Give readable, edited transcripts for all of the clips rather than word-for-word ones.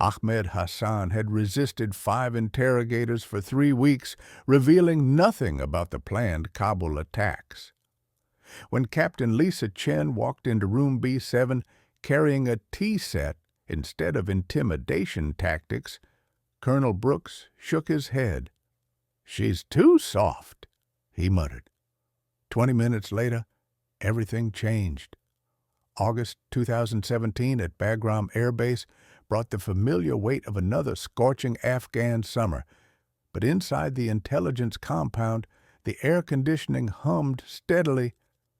Ahmed Hassan had resisted 5 interrogators for 3 weeks, revealing nothing about the planned Kabul attacks. When Captain Lisa Chen walked into room B7 carrying a tea set instead of intimidation tactics, Colonel Brooks shook his head. "She's too soft," he muttered. 20 minutes later, everything changed. August 2017 at Bagram Air Base brought the familiar weight of another scorching Afghan summer, but inside the intelligence compound, the air conditioning hummed steadily,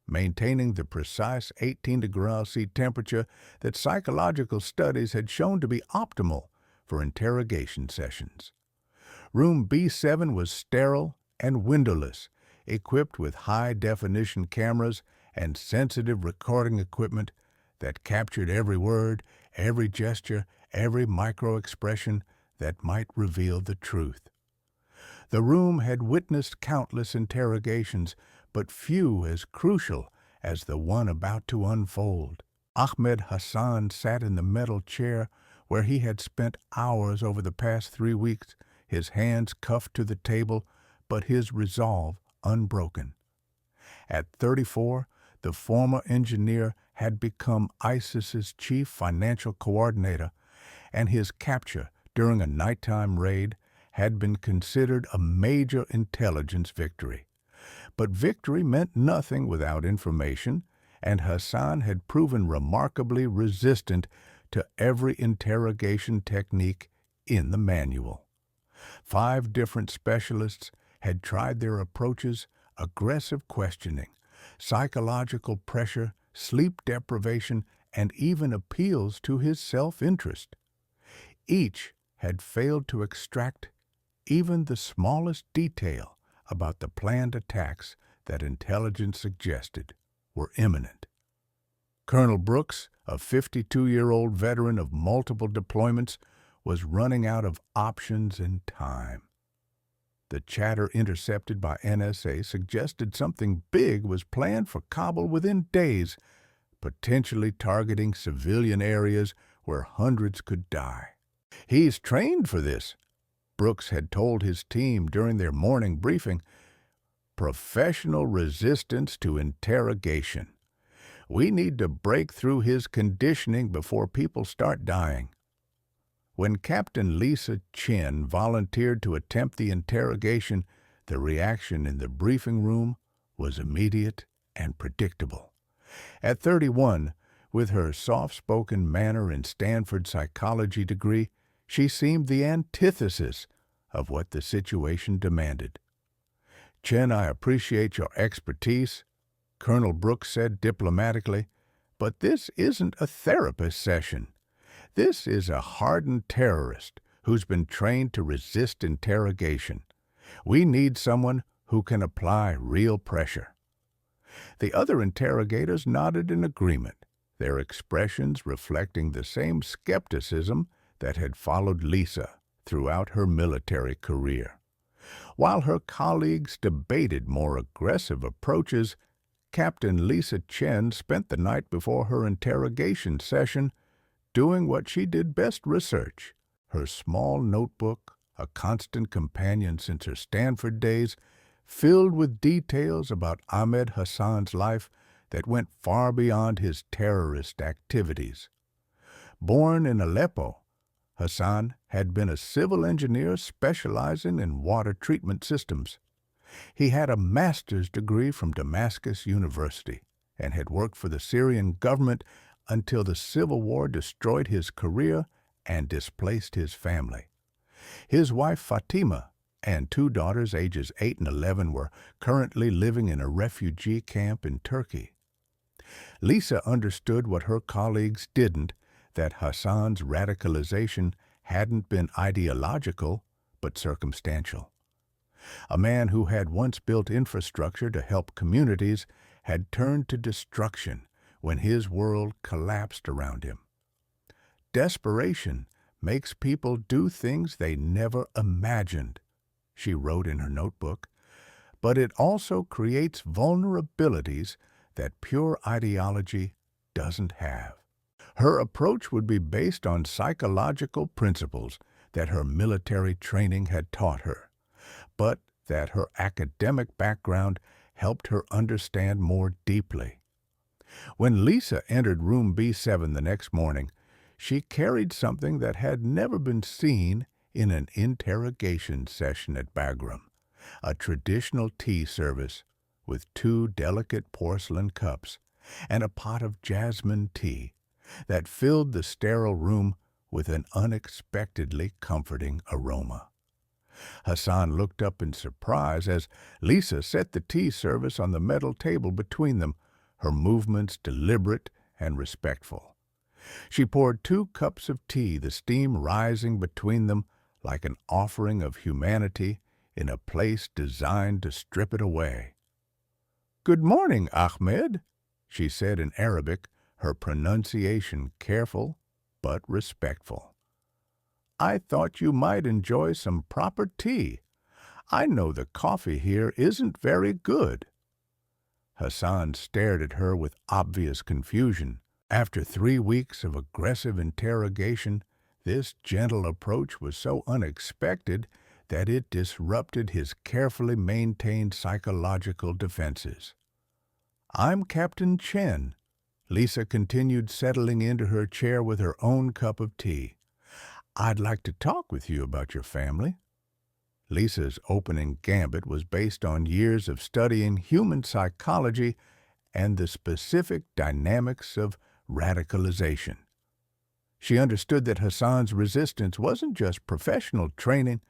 maintaining the precise 18°C temperature that psychological studies had shown to be optimal for interrogation sessions. Room B7 was sterile and windowless, equipped with high-definition cameras and sensitive recording equipment that captured every word, every gesture, every micro-expression that might reveal the truth. The room had witnessed countless interrogations, but few as crucial as the one about to unfold. Ahmed Hassan sat in the metal chair where he had spent hours over the past 3 weeks, his hands cuffed to the table, but his resolve unbroken. At 34, the former engineer had become ISIS's chief financial coordinator, and his capture during a nighttime raid had been considered a major intelligence victory. But victory meant nothing without information, and Hassan had proven remarkably resistant to every interrogation technique in the manual. 5 different specialists had tried their approaches: aggressive questioning, psychological pressure, sleep deprivation, and even appeals to his self-interest. Each had failed to extract even the smallest detail about the planned attacks that intelligence suggested were imminent. Colonel Brooks, a 52-year-old veteran of multiple deployments, was running out of options and time. The chatter intercepted by NSA suggested something big was planned for Kabul within days, potentially targeting civilian areas where hundreds could die. "He's trained for this," Brooks had told his team during their morning briefing. "Professional resistance to interrogation. We need to break through his conditioning before people start dying." When Captain Lisa Chen volunteered to attempt the interrogation, the reaction in the briefing room was immediate and predictable. At 31, with her soft-spoken manner and Stanford psychology degree, she seemed the antithesis of what the situation demanded. "Chen, I appreciate your expertise," Colonel Brooks said diplomatically, "but this isn't a therapist session. This is a hardened terrorist who's been trained to resist interrogation. We need someone who can apply real pressure." The other interrogators nodded in agreement, their expressions reflecting the same skepticism that had followed Lisa throughout her military career. While her colleagues debated more aggressive approaches, Captain Lisa Chen spent the night before her interrogation session doing what she did best: research. Her small notebook, a constant companion since her Stanford days, filled with details about Ahmed Hassan's life that went far beyond his terrorist activities. Born in Aleppo, Hassan had been a civil engineer specializing in water treatment systems. He had a master's degree from Damascus University and had worked for the Syrian government until the civil war destroyed his career and displaced his family. His wife Fatima and 2 daughters ages 8 and 11 were currently living in a refugee camp in Turkey. Lisa understood what her colleagues didn't, that Hassan's radicalization hadn't been ideological but circumstantial. A man who had once built infrastructure to help communities had turned to destruction when his world collapsed around him. "Desperation makes people do things they never imagined," she wrote in her notebook, "but it also creates vulnerabilities that pure ideology doesn't have." Her approach would be based on psychological principles that her military training had taught her, but that her academic background helped her understand more deeply. When Lisa entered room B7 the next morning, she carried something that had never been seen in an interrogation session at Bagram, a traditional tea service with 2 delicate porcelain cups and a pot of jasmine tea that filled the sterile room with an unexpectedly comforting aroma. Hassan looked up in surprise as Lisa set the tea service on the metal table between them, her movements deliberate and respectful. She poured 2 cups of tea, the steam rising between them like an offering of humanity in a place designed to strip it away. "Good morning, Ahmed," she said in Arabic, her pronunciation careful but respectful. "I thought you might enjoy some proper tea. I know the coffee here isn't very good." Hassan stared at her with obvious confusion. After 3 weeks of aggressive interrogation, this gentle approach was so unexpected that it disrupted his carefully maintained psychological defenses. "I'm Captain Chen," Lisa continued, settling into her chair with her own cup of tea. "I'd like to talk with you about your family." Lisa's opening gambit was based on years of studying human psychology and the specific dynamics of radicalization. She understood that Hassan's resistance wasn't just professional training,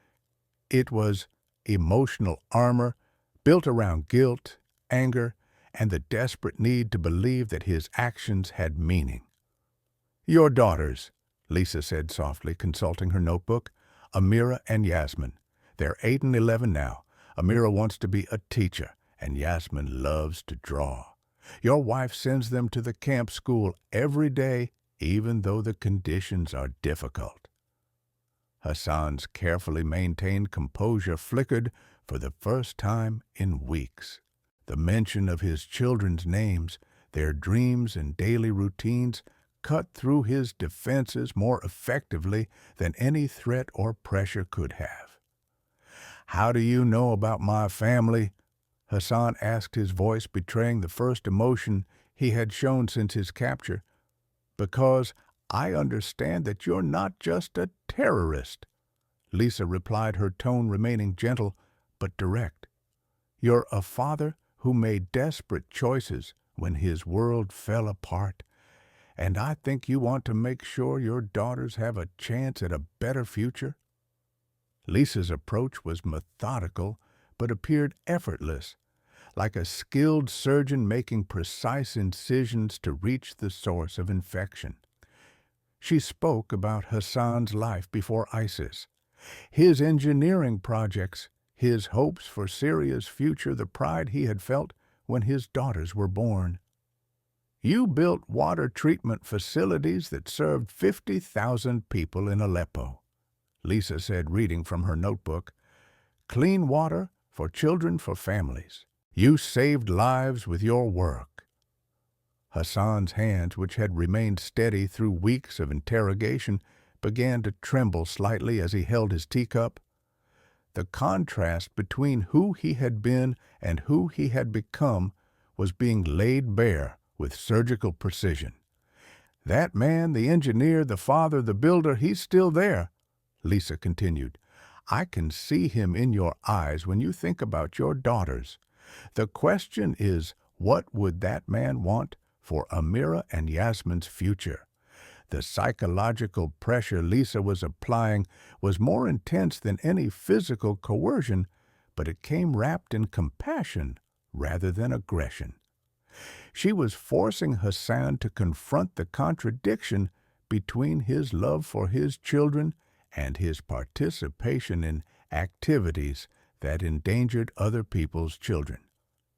it was emotional armor built around guilt, anger, and the desperate need to believe that his actions had meaning. "Your daughters," Lisa said softly, consulting her notebook, "Amira and Yasmin. They're 8 and 11 now. Amira wants to be a teacher, and Yasmin loves to draw. Your wife sends them to the camp school every day, even though the conditions are difficult." Hassan's carefully maintained composure flickered for the first time in weeks. The mention of his children's names, their dreams and daily routines cut through his defenses more effectively than any threat or pressure could have. "How do you know about my family?" Hassan asked, his voice betraying the first emotion he had shown since his capture. "Because I understand that you're not just a terrorist," Lisa replied, her tone remaining gentle but direct. "You're a father who made desperate choices when his world fell apart, and I think you want to make sure your daughters have a chance at a better future." Lisa's approach was methodical but appeared effortless, like a skilled surgeon making precise incisions to reach the source of infection. She spoke about Hassan's life before ISIS, his engineering projects, his hopes for Syria's future, the pride he had felt when his daughters were born. "You built water treatment facilities that served 50,000 people in Aleppo," Lisa said, reading from her notebook. "Clean water for children, for families. You saved lives with your work." Hassan's hands, which had remained steady through weeks of interrogation, began to tremble slightly as he held his teacup. The contrast between who he had been and who he had become was being laid bare with surgical precision. "That man, the engineer, the father, the builder, he's still there," Lisa continued. "I can see him in your eyes when you think about your daughters. The question is, what would that man want for Amira and Yasmin's future?" The psychological pressure Lisa was applying was more intense than any physical coercion, but it came wrapped in compassion rather than aggression. She was forcing Hassan to confront the contradiction between his love for his children and his participation in activities that endangered other people's children.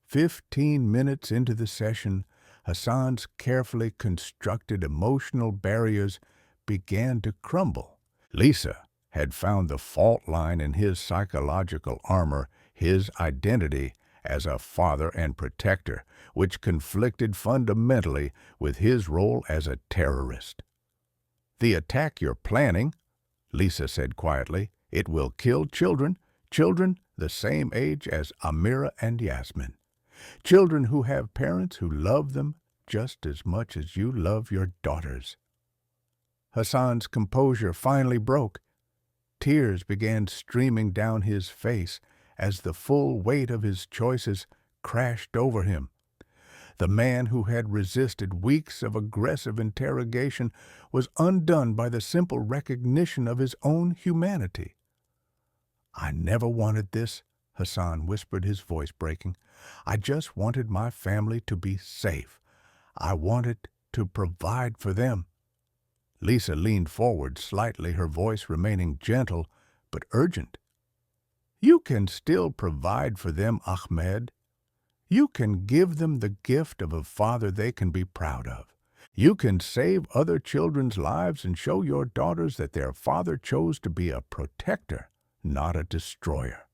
15 minutes into the session, Hassan's carefully constructed emotional barriers began to crumble. Lisa had found the fault line in his psychological armor, his identity, as a father and protector, which conflicted fundamentally with his role as a terrorist. "The attack you're planning," Lisa said quietly, "it will kill children, children the same age as Amira and Yasmin. Children who have parents who love them just as much as you love your daughters." Hassan's composure finally broke. Tears began streaming down his face as the full weight of his choices crashed over him. The man who had resisted weeks of aggressive interrogation was undone by the simple recognition of his own humanity. "I never wanted this," Hassan whispered, his voice breaking. "I just wanted my family to be safe. I wanted to provide for them." Lisa leaned forward slightly, her voice remaining gentle but urgent. "You can still provide for them, Ahmed. You can give them the gift of a father they can be proud of. You can save other children's lives and show your daughters that their father chose to be a protector, not a destroyer."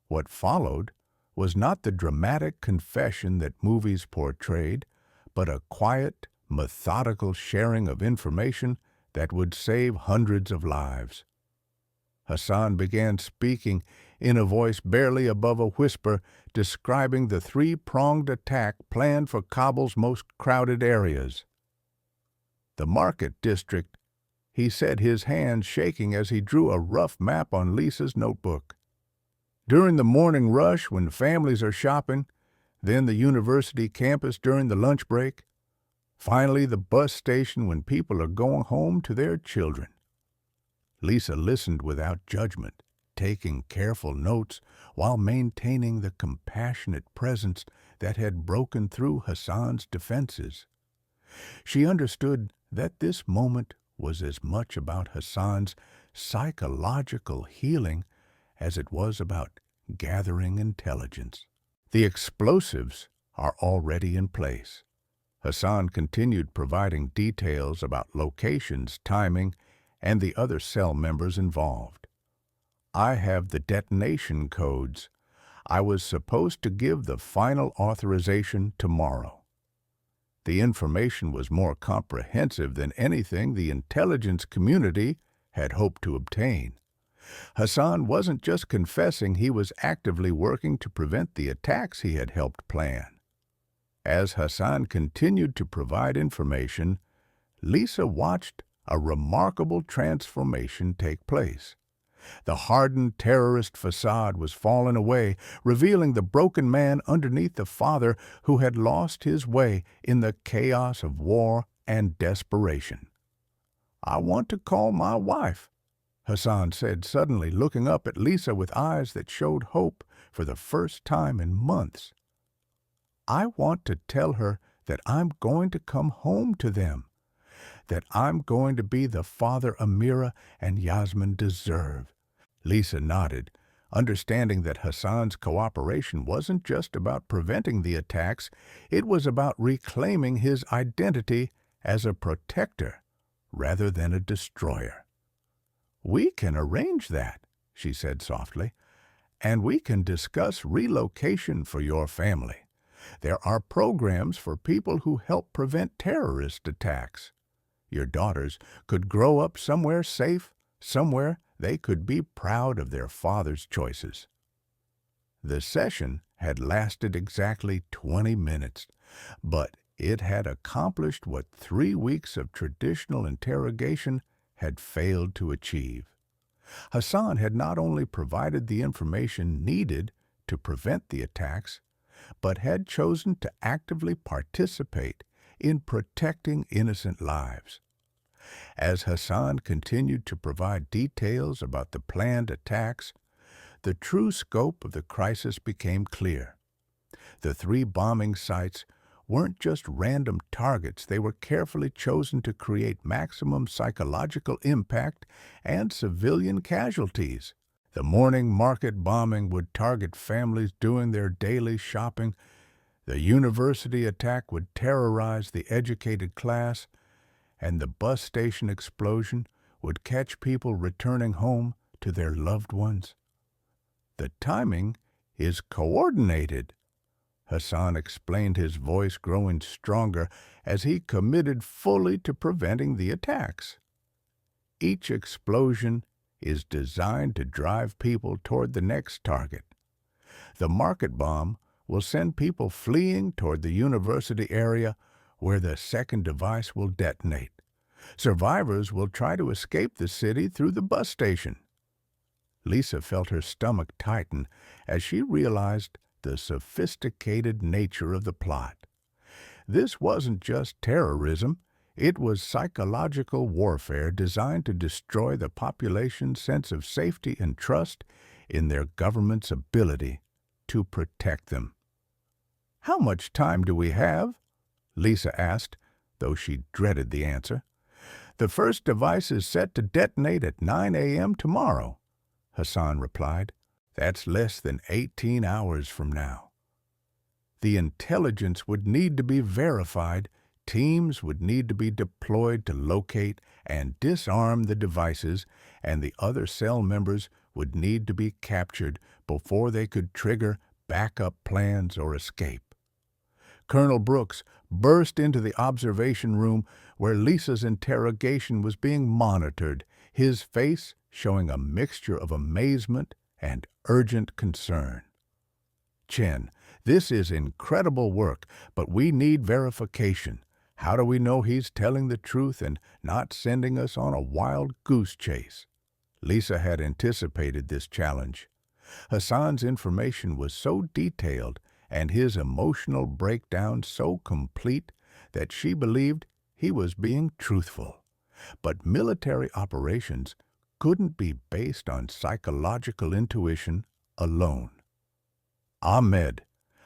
What followed was not the dramatic confession that movies portrayed, but a quiet, methodical sharing of information that would save hundreds of lives. Hassan began speaking in a voice barely above a whisper, describing the three-pronged attack planned for Kabul's most crowded areas. "The Market District," he said, his hands shaking as he drew a rough map on Lisa's notebook. "During the morning rush when families are shopping, then the university campus during the lunch break, finally the bus station when people are going home to their children." Lisa listened without judgment, taking careful notes while maintaining the compassionate presence that had broken through Hassan's defenses. She understood that this moment was as much about Hassan's psychological healing as it was about gathering intelligence. "The explosives are already in place." Hassan continued providing details about locations, timing, and the other cell members involved. "I have the detonation codes. I was supposed to give the final authorization tomorrow." The information was more comprehensive than anything the intelligence community had hoped to obtain. Hassan wasn't just confessing, he was actively working to prevent the attacks he had helped plan. As Hassan continued to provide information, Lisa watched a remarkable transformation take place. The hardened terrorist facade was falling away, revealing the broken man underneath the father who had lost his way in the chaos of war and desperation. "I want to call my wife," Hassan said, suddenly looking up at Lisa with eyes that showed hope for the first time in months. "I want to tell her that I'm going to come home to them, that I'm going to be the father Amira and Yasmin deserve." Lisa nodded, understanding that Hassan's cooperation wasn't just about preventing the attacks, it was about reclaiming his identity as a protector rather than a destroyer. "We can arrange that," she said softly, "and we can discuss relocation for your family. There are programs for people who help prevent terrorist attacks. Your daughters could grow up somewhere safe, somewhere they could be proud of their father's choices." The session had lasted exactly 20 minutes, but it had accomplished what 3 weeks of traditional interrogation had failed to achieve. Hassan had not only provided the information needed to prevent the attacks, but had chosen to actively participate in protecting innocent lives. As Hassan continued to provide details about the planned attacks, the true scope of the crisis became clear. The 3 bombing sites weren't just random targets, they were carefully chosen to create maximum psychological impact and civilian casualties. The morning market bombing would target families doing their daily shopping. The university attack would terrorize the educated class, and the bus station explosion would catch people returning home to their loved ones. The timing is coordinated." Hassan explained, his voice growing stronger as he committed fully to preventing the attacks. Each explosion is designed to drive people toward the next target. The market bomb will send people fleeing toward the university area where the second device will detonate. Survivors will try to escape the city through the bus station. Lisa felt her stomach tighten as she realized the sophisticated nature of the plot. This wasn't just terrorism, it was psychological warfare designed to destroy the population's sense of safety and trust in their government's ability to protect them. "How much time do we have?" Lisa asked, though she dreaded the answer. "The first device is set to detonate at 9 a.m. tomorrow," Hassan replied. "That's less than 18 hours from now." The intelligence would need to be verified. Teams would need to be deployed to locate and disarm the devices, and the other cell members would need to be captured before they could trigger backup plans or escape. Colonel Brooks burst into the observation room where Lisa's interrogation was being monitored, his face showing a mixture of amazement and urgent concern. "Chen, this is incredible work, but we need verification. How do we know he's telling the truth and not sending us on a wild goose chase?" Lisa had anticipated this challenge. Hassan's information was so detailed and his emotional breakdown so complete that she believed he was being truthful. But military operations couldn't be based on psychological intuition alone. "Ahmed,"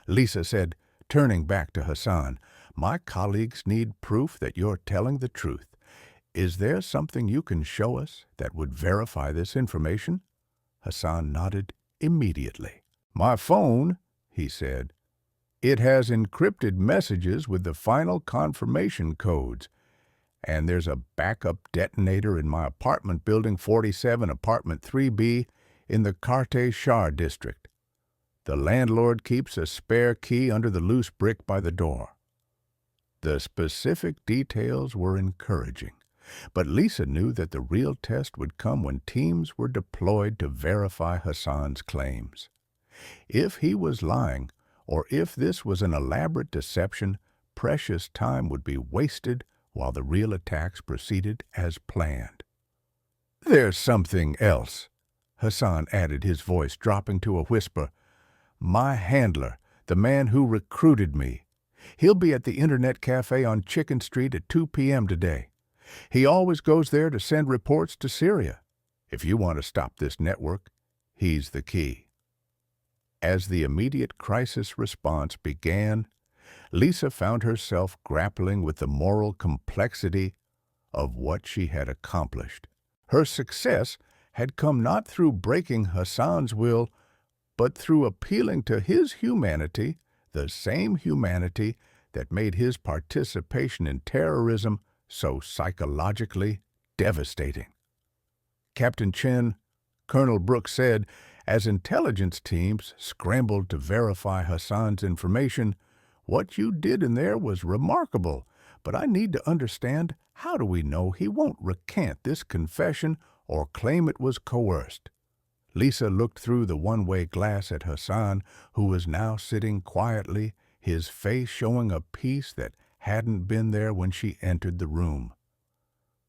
Lisa said, turning back to Hassan, "my colleagues need proof that you're telling the truth. Is there something you can show us that would verify this information?" Hassan nodded immediately. "My phone," he said. "It has encrypted messages with the final confirmation codes. And there's a backup detonator in my apartment building 47, apartment 3B, in the Karte Shah district. The landlord keeps a spare key under the loose brick by the door." The specific details were encouraging, but Lisa knew that the real test would come when teams were deployed to verify Hassan's claims. If he was lying, or if this was an elaborate deception, precious time would be wasted while the real attacks proceeded as planned. "There's something else," Hassan added, his voice dropping to a whisper. "My handler, the man who recruited me, he'll be at the Internet Cafe on Chicken Street at 2 p.m. today. He always goes there to send reports to Syria. If you want to stop this network, he's the key." As the immediate crisis response began, Lisa found herself grappling with the moral complexity of what she had accomplished. Her success had come not through breaking Hassan's will, but through appealing to his humanity, the same humanity that made his participation in terrorism so psychologically devastating. "Captain Chen," Colonel Brooks said, as intelligence teams scrambled to verify Hassan's information, "what you did in there was remarkable, but I need to understand, how do we know he won't recant this confession or claim it was coerced?" Lisa looked through the one-way glass at Hassan, who was now sitting quietly, his face showing a peace that hadn't been there when she entered the room.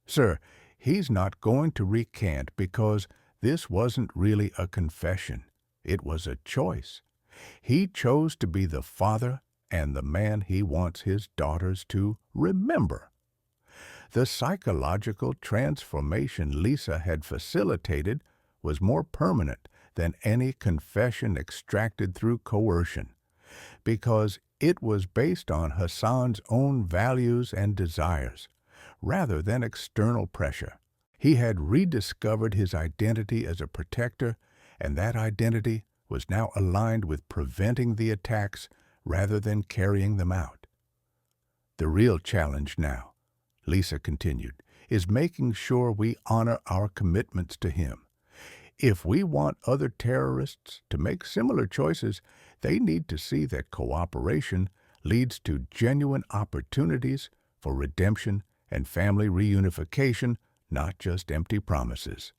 "Sir, he's not going to recant because this wasn't really a confession. It was a choice. He chose to be the father and the man he wants his daughters to remember." The psychological transformation Lisa had facilitated was more permanent than any confession extracted through coercion, because it was based on Hassan's own values and desires, rather than external pressure. He had rediscovered his identity as a protector, and that identity was now aligned with preventing the attacks rather than carrying them out. "The real challenge now," Lisa continued, "is making sure we honor our commitments to him. If we want other terrorists to make similar choices, they need to see that cooperation leads to genuine opportunities for redemption and family reunification, not just empty promises.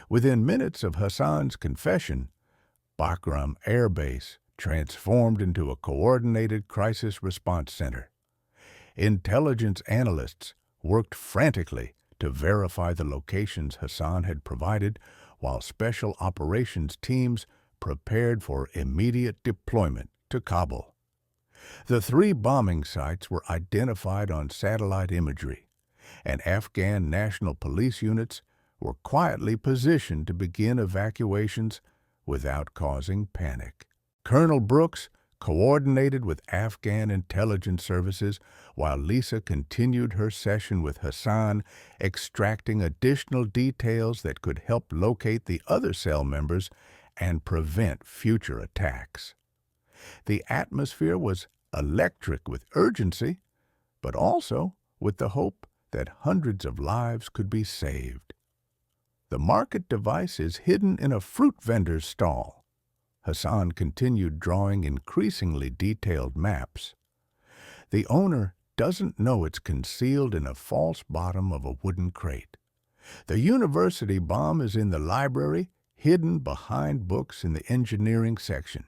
Within minutes of Hassan's confession, Bagram Air Base transformed into a coordinated crisis response center. Intelligence analysts worked frantically to verify the locations Hassan had provided, while special operations teams prepared for immediate deployment to Kabul. The 3 bombing sites were identified on satellite imagery, and Afghan National Police units were quietly positioned to begin evacuations without causing panic. Colonel Brooks coordinated with Afghan intelligence services while Lisa continued her session with Hassan, extracting additional details that could help locate the other cell members and prevent future attacks. The atmosphere was electric with urgency, but also with the hope that hundreds of lives could be saved. The market device is hidden in a fruit vendor's stall. Hassan continued drawing increasingly detailed maps. The owner doesn't know it's concealed in a false bottom of a wooden crate. The university bomb is in the library, hidden behind books in the engineering section.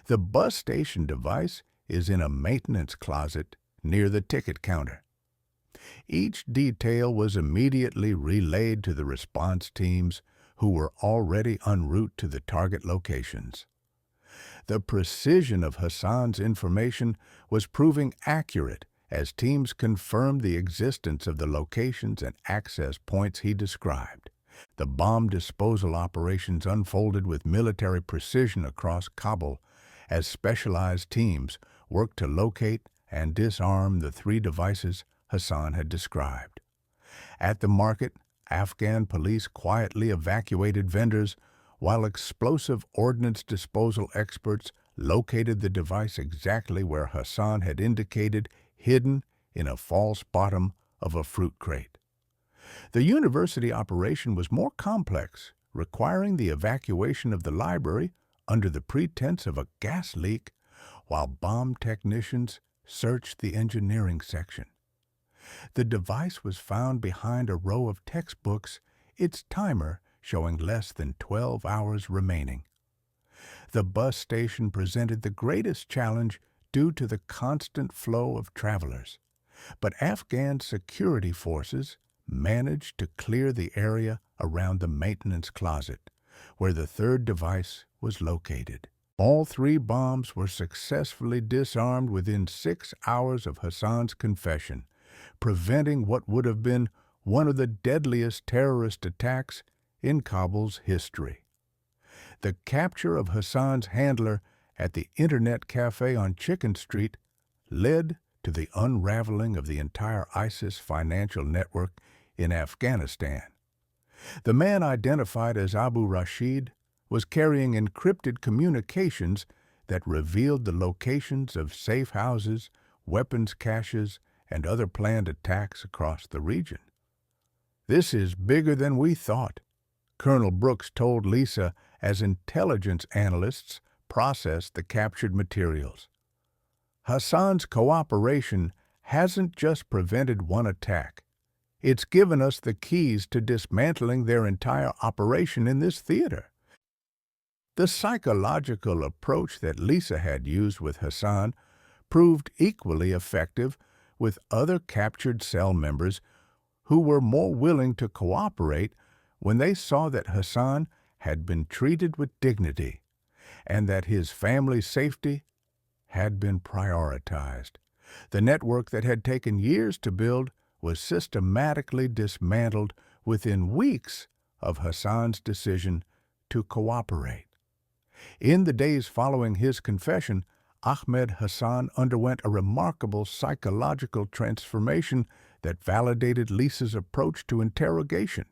The bus station device is in a maintenance closet near the ticket counter. Each detail was immediately relayed to the response teams, who were already en route to the target locations. The precision of Hassan's information was proving accurate as teams confirmed the existence of the locations and access points he described. The bomb disposal operations unfolded with military precision across Kabul as specialized teams worked to locate and disarm the 3 devices Hassan had described. At the market, Afghan police quietly evacuated vendors, while explosive ordnance disposal experts located the device exactly where Hassan had indicated, hidden in a false bottom of a fruit crate. The university operation was more complex, requiring the evacuation of the library under the pretense of a gas leak, while bomb technicians searched the engineering section. The device was found behind a row of textbooks, its timer showing less than 12 hours remaining. The bus station presented the greatest challenge due to the constant flow of travelers, but Afghan security forces managed to clear the area around the maintenance closet, where the 3rd device was located. All 3 bombs were successfully disarmed within 6 hours of Hassan's confession, preventing what would have been one of the deadliest terrorist attacks in Kabul's history. The capture of Hassan's handler at the Internet Cafe on Chicken Street led to the unraveling of the entire ISIS financial network in Afghanistan. The man identified as Abu Rashid was carrying encrypted communications that revealed the locations of safe houses, weapons caches, and other planned attacks across the region. "This is bigger than we thought," Colonel Brooks told Lisa as intelligence analysts processed the captured materials. "Hassan's cooperation hasn't just prevented one attack. It's given us the keys to dismantling their entire operation in this theater." The psychological approach that Lisa had used with Hassan proved equally effective with other captured cell members who were more willing to cooperate when they saw that Hassan had been treated with dignity and that his family's safety had been prioritized. The network that had taken years to build was systematically dismantled within weeks of Hassan's decision to cooperate. In the days following his confession, Ahmed Hassan underwent a remarkable psychological transformation that validated Lisa's approach to interrogation.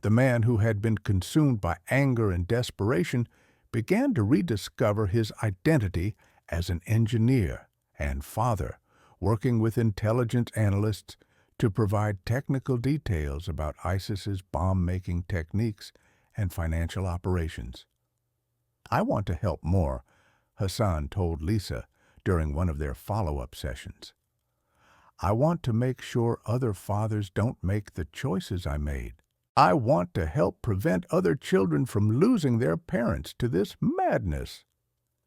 The man who had been consumed by anger and desperation began to rediscover his identity as an engineer and father, working with intelligence analysts to provide technical details about ISIS's bomb-making techniques and financial operations. "I want to help more," Hassan told Lisa during one of their follow-up sessions. "I want to make sure other fathers don't make the choices I made. I want to help prevent other children from losing their parents to this madness."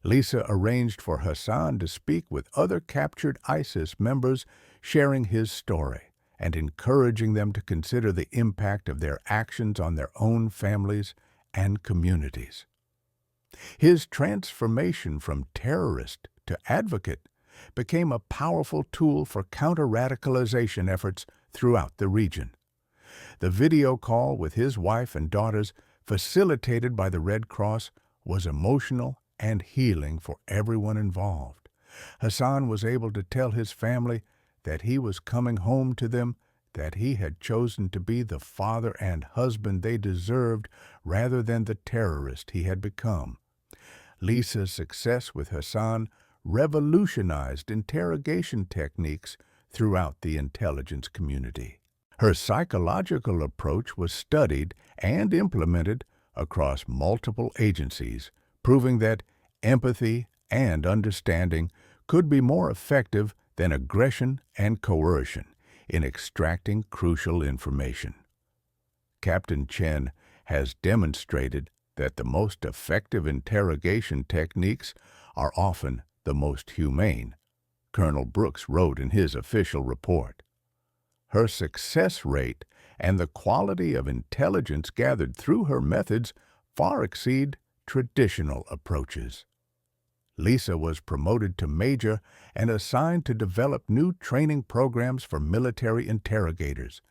Lisa arranged for Hassan to speak with other captured ISIS members, sharing his story and encouraging them to consider the impact of their actions on their own families and communities. His transformation from terrorist to advocate became a powerful tool for counter-radicalization efforts throughout the region. The video call with his wife and daughters, facilitated by the Red Cross, was emotional and healing for everyone involved. Hassan was able to tell his family that he was coming home to them, that he had chosen to be the father and husband they deserved rather than the terrorist he had become. Lisa's success with Hassan revolutionized interrogation techniques throughout the intelligence community. Her psychological approach was studied and implemented across multiple agencies, proving that empathy and understanding could be more effective than aggression and coercion in extracting crucial information. Captain Chen has demonstrated that the most effective interrogation techniques are often the most humane, Colonel Brooks wrote in his official report. Her success rate and the quality of intelligence gathered through her methods far exceed traditional approaches. Lisa was promoted to major and assigned to develop new training programs for military interrogators,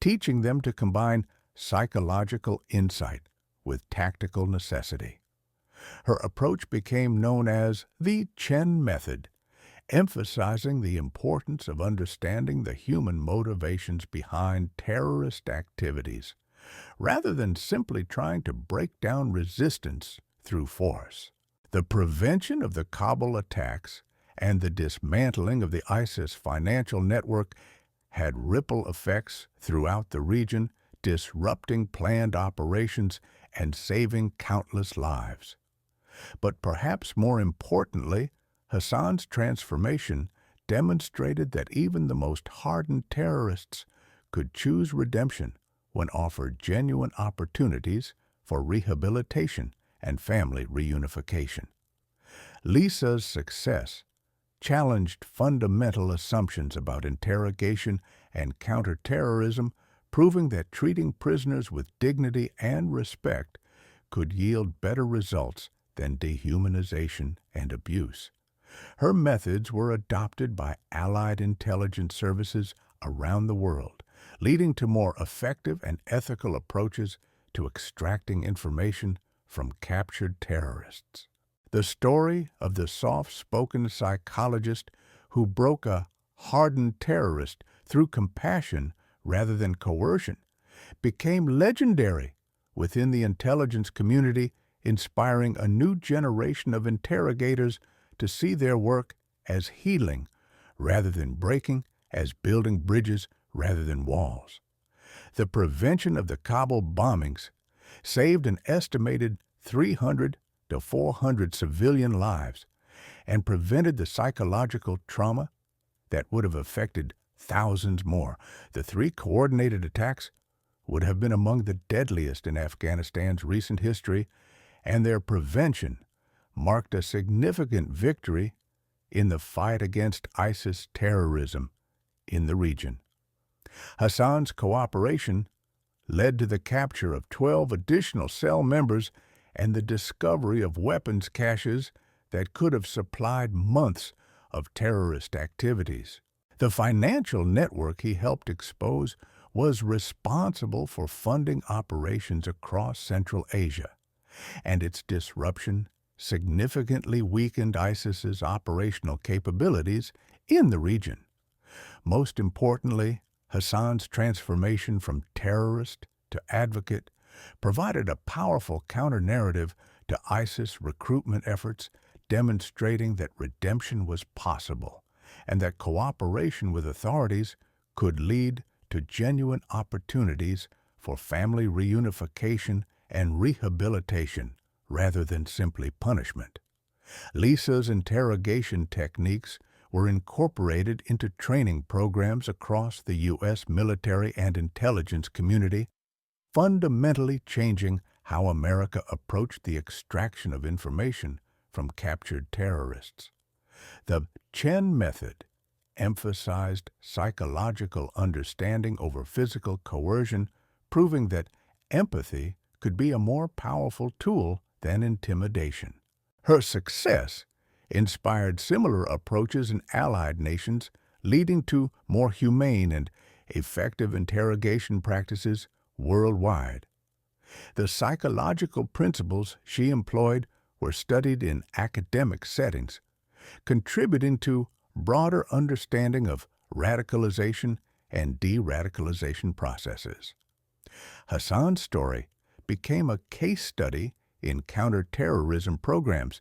teaching them to combine psychological insight with tactical necessity. Her approach became known as the Chen Method, emphasizing the importance of understanding the human motivations behind terrorist activities, rather than simply trying to break down resistance through force. The prevention of the Kabul attacks and the dismantling of the ISIS financial network had ripple effects throughout the region, disrupting planned operations and saving countless lives. But perhaps more importantly, Hassan's transformation demonstrated that even the most hardened terrorists could choose redemption when offered genuine opportunities for rehabilitation and family reunification. Lisa's success challenged fundamental assumptions about interrogation and counterterrorism, proving that treating prisoners with dignity and respect could yield better results than dehumanization and abuse. Her methods were adopted by allied intelligence services around the world, leading to more effective and ethical approaches to extracting information from captured terrorists. The story of the soft-spoken psychologist who broke a hardened terrorist through compassion rather than coercion became legendary within the intelligence community, inspiring a new generation of interrogators to see their work as healing rather than breaking, as building bridges rather than walls. The prevention of the Kabul bombings saved an estimated 300 to 400 civilian lives and prevented the psychological trauma that would have affected thousands more. The 3 coordinated attacks would have been among the deadliest in Afghanistan's recent history, and their prevention marked a significant victory in the fight against ISIS terrorism in the region. Hassan's cooperation led to the capture of 12 additional cell members and the discovery of weapons caches that could have supplied months of terrorist activities. The financial network he helped expose was responsible for funding operations across Central Asia, and its disruption significantly weakened ISIS's operational capabilities in the region. Most importantly, Hassan's transformation from terrorist to advocate provided a powerful counter-narrative to ISIS recruitment efforts, demonstrating that redemption was possible and that cooperation with authorities could lead to genuine opportunities for family reunification and rehabilitation rather than simply punishment. Lisa's interrogation techniques were incorporated into training programs across the U.S. military and intelligence community, fundamentally changing how America approached the extraction of information from captured terrorists. The Chen method emphasized psychological understanding over physical coercion, proving that empathy could be a more powerful tool than intimidation. Her success inspired similar approaches in allied nations, leading to more humane and effective interrogation practices worldwide. The psychological principles she employed were studied in academic settings, contributing to broader understanding of radicalization and de-radicalization processes. Hassan's story became a case study in counterterrorism programs,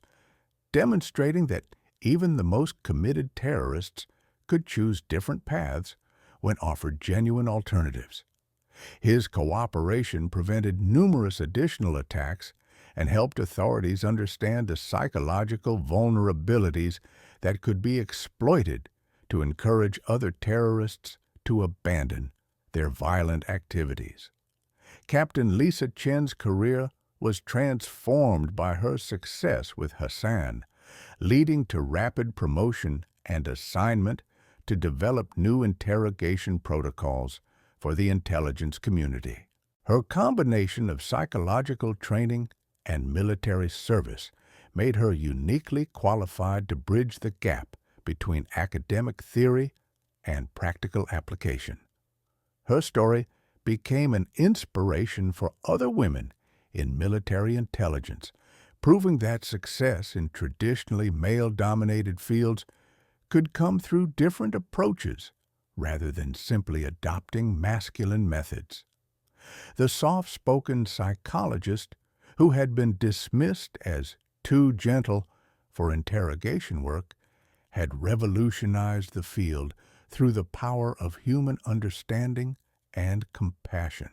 demonstrating that even the most committed terrorists could choose different paths when offered genuine alternatives. His cooperation prevented numerous additional attacks and helped authorities understand the psychological vulnerabilities that could be exploited to encourage other terrorists to abandon their violent activities. Captain Lisa Chen's career was transformed by her success with Hassan, leading to rapid promotion and assignment to develop new interrogation protocols for the intelligence community. Her combination of psychological training and military service made her uniquely qualified to bridge the gap between academic theory and practical application. Her story became an inspiration for other women in military intelligence, proving that success in traditionally male-dominated fields could come through different approaches rather than simply adopting masculine methods. The soft-spoken psychologist, who had been dismissed as too gentle for interrogation work, had revolutionized the field through the power of human understanding and compassion.